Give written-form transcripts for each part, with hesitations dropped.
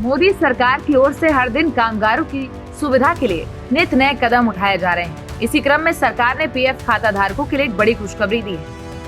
मोदी सरकार की ओर से हर दिन कामगारों की सुविधा के लिए नित नए कदम उठाए जा रहे हैं। इसी क्रम में सरकार ने पीएफ खाता धारकों के लिए एक बड़ी खुशखबरी दी है।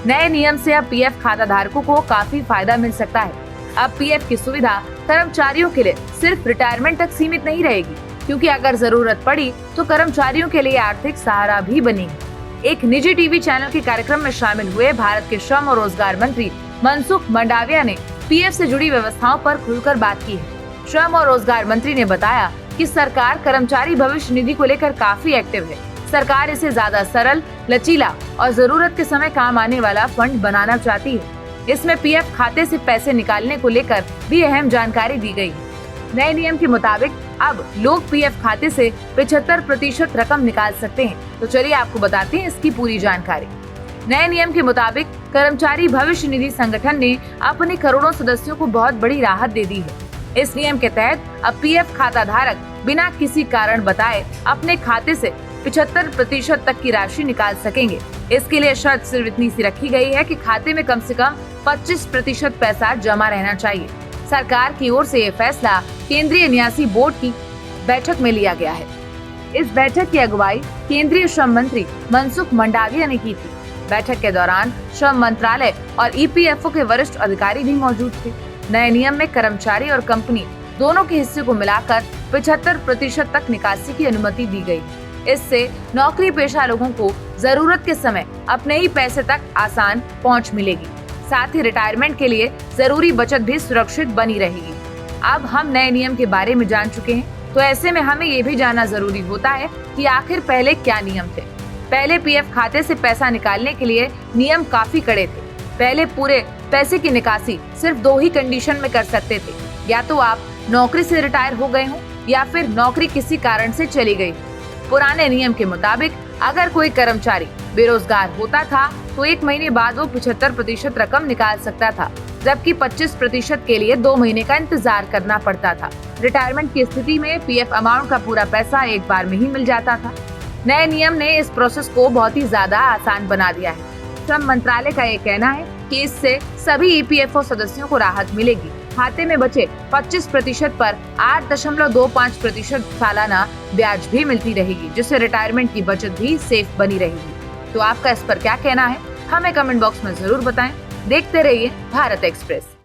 नए नियम से अब पीएफ खाता धारकों को काफी फायदा मिल सकता है। अब पीएफ की सुविधा कर्मचारियों के लिए सिर्फ रिटायरमेंट तक सीमित नहीं रहेगी, क्योंकि अगर जरूरत पड़ी तो कर्मचारियों के लिए आर्थिक सहारा भी बनेगी। एक निजी टीवी चैनल के कार्यक्रम में शामिल हुए भारत के श्रम और रोजगार मंत्री मनसुख मंडाविया ने पीएफ से जुड़ी व्यवस्थाओं पर खुलकर बात की है। श्रम और रोजगार मंत्री ने बताया कि सरकार कर्मचारी भविष्य निधि को लेकर काफी एक्टिव है। सरकार इसे ज्यादा सरल, लचीला और जरूरत के समय काम आने वाला फंड बनाना चाहती है। इसमें पीएफ खाते से पैसे निकालने को लेकर भी अहम जानकारी दी गई है। नए नियम के मुताबिक अब लोग पीएफ खाते से 75% रकम निकाल सकते हैं। तो चलिए आपको बताते हैं इसकी पूरी जानकारी। नए नियम के मुताबिक कर्मचारी भविष्य निधि संगठन ने अपने करोड़ों सदस्यों को बहुत बड़ी राहत दे दी है। इस नियम के तहत अब पीएफ खाता धारक बिना किसी कारण बताए अपने खाते से 75% तक की राशि निकाल सकेंगे। इसके लिए शर्त सिर्फ इतनी सी रखी गई है कि खाते में कम से कम 25% पैसा जमा रहना चाहिए। सरकार की ओर से ये फैसला केंद्रीय न्यासी बोर्ड की बैठक में लिया गया है। इस बैठक की अगुवाई केंद्रीय श्रम मंत्री मनसुख मंडाविया ने की थी। बैठक के दौरान श्रम मंत्रालय और ईपीएफओ के वरिष्ठ अधिकारी भी मौजूद थे। नए नियम में कर्मचारी और कंपनी दोनों के हिस्से को मिलाकर 75% तक निकासी की अनुमति दी गई। इससे नौकरी पेशा लोगों को जरूरत के समय अपने ही पैसे तक आसान पहुंच मिलेगी। साथ ही रिटायरमेंट के लिए जरूरी बचत भी सुरक्षित बनी रहेगी। अब हम नए नियम के बारे में जान चुके हैं, तो ऐसे में हमें ये भी जानना जरूरी होता है कि आखिर पहले क्या नियम थे। पहले पीएफ खाते से पैसा निकालने के लिए नियम काफी कड़े थे। पहले पूरे पैसे की निकासी सिर्फ 2 ही कंडीशन में कर सकते थे, या तो आप नौकरी से रिटायर हो गए हो या फिर नौकरी किसी कारण से चली गई। पुराने नियम के मुताबिक अगर कोई कर्मचारी बेरोजगार होता था तो 1 महीने बाद वो 75% रकम निकाल सकता था, जबकि 25% के लिए 2 महीने का इंतजार करना पड़ता था। रिटायरमेंट की स्थिति में पीएफ अमाउंट का पूरा पैसा एक बार में ही मिल जाता था। नए नियम ने इस प्रोसेस को बहुत ही ज्यादा आसान बना दिया है। श्रम मंत्रालय का ये कहना है कि इससे सभी ईपीएफओ सदस्यों को राहत मिलेगी। खाते में बचे 25% पर 8.25% सालाना ब्याज भी मिलती रहेगी, जिससे रिटायरमेंट की बचत भी सेफ बनी रहेगी। तो आपका इस पर क्या कहना है, हमें कमेंट बॉक्स में जरूर बताएं। देखते रहिए भारत एक्सप्रेस।